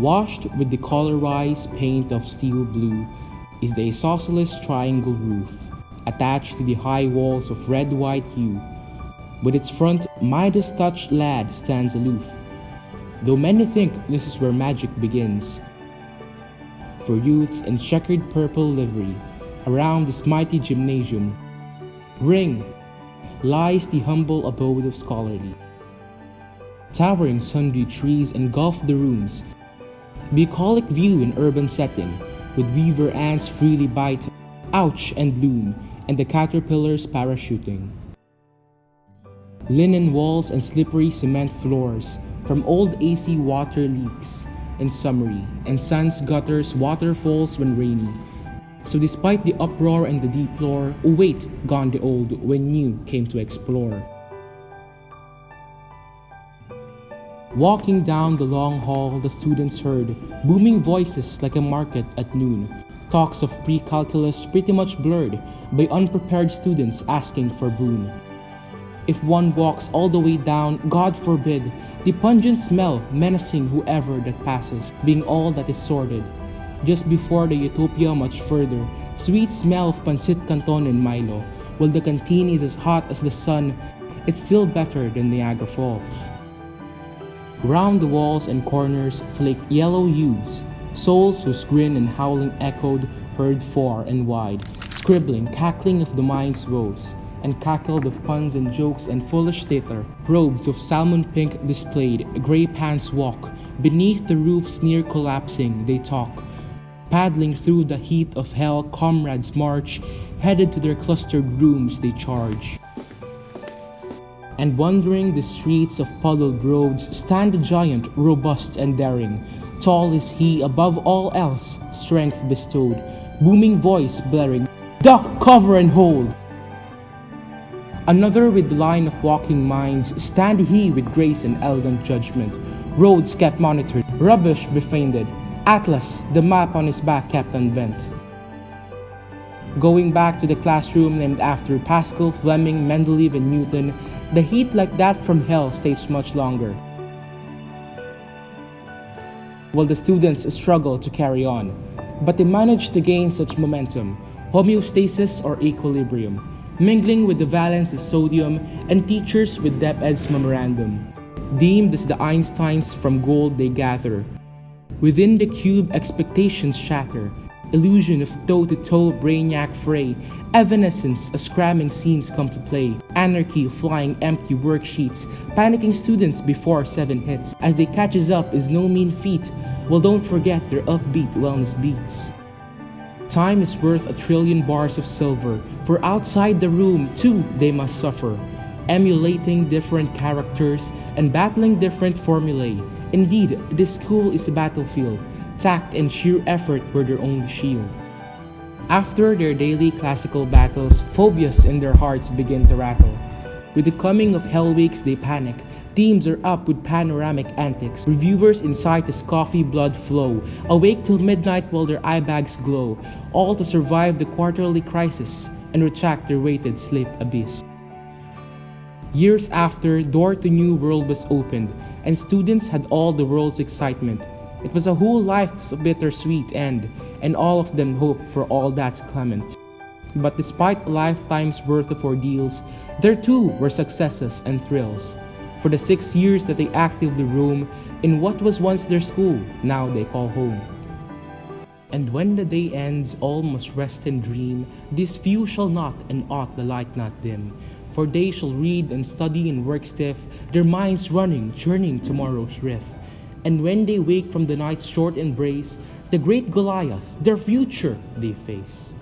Washed with decolorized paint of steel blue is the isosceles triangle roof, attached to the high walls of red-white hue. With its front, Midas-touched lad stands aloof, though many think this is where magic begins. For youths in checkered purple livery, around this mighty gymnasium, ring lies the humble abode of scholarly. Towering sundry trees engulf the rooms, bucolic view in urban setting, with weaver ants freely bite, ouch and loom, and the caterpillars parachuting. Linen walls and slippery cement floors, from old AC water leaks in summery, and sun's gutters waterfalls when rainy. So despite the uproar and the deplore, oh wait, gone the old when new came to explore. Walking down the long hall, the students heard booming voices like a market at noon. Talks of pre-calculus pretty much blurred by unprepared students asking for boon. If one walks all the way down, God forbid, the pungent smell menacing whoever that passes, being all that is sordid. Just before the utopia much further, sweet smell of pancit canton and Milo. While the canteen is as hot as the sun, it's still better than Niagara Falls. Round the walls and corners flaked yellow hues, souls whose grin and howling echoed, heard far and wide, scribbling, cackling of the mind's woes, and cackled of puns and jokes and foolish theater. Robes of salmon pink displayed, grey pants walk, beneath the roofs near collapsing they talk. Paddling through the heat of hell, comrades march, headed to their clustered rooms they charge. And wandering the streets of puddled roads stand a giant, robust and daring. Tall is he, above all else, strength bestowed, booming voice blaring, "Duck, cover and hold!" Another with the line of walking minds, stand he with grace and elegant judgment. Roads kept monitored, rubbish befriended, Atlas, the map on his back kept unbent. Going back to the classroom named after Pascal, Fleming, Mendeleev and Newton, the heat like that from hell stays much longer, while the students struggle to carry on. But they manage to gain such momentum, homeostasis or equilibrium, mingling with the valence of sodium and teachers with DepEd's memorandum. Deemed as the Einsteins from gold they gather. Within the cube expectations shatter, illusion of toe-to-toe brainiac fray, evanescence as cramming scenes come to play, anarchy flying empty worksheets, panicking students before 7 hits. As they catches up is no mean feat, well don't forget their upbeat wellness beats. Time is worth 1,000,000,000,000 bars of silver, for outside the room too they must suffer, emulating different characters and battling different formulae. Indeed, this school is a battlefield. Tact and sheer effort were their only shield. After their daily classical battles, phobias in their hearts begin to rattle. With the coming of Hell Weeks, they panic. Teams are up with panoramic antics. Reviewers incite as coffee blood flow, awake till midnight while their eye bags glow, all to survive the quarterly crisis and retract their weighted sleep abyss. Years after, door to new world was opened, and students had all the world's excitement. It was a whole life's bittersweet end, and all of them hoped for all that's clement. But despite a lifetime's worth of ordeals, there too were successes and thrills. For the 6 years that they actively roam in what was once their school, now they call home. And when the day ends, all must rest and dream. This few shall not, and ought the light not dim. For they shall read and study and work stiff, their minds running, churning tomorrow's riff. And when they wake from the night's short embrace, the great Goliath, their future, they face.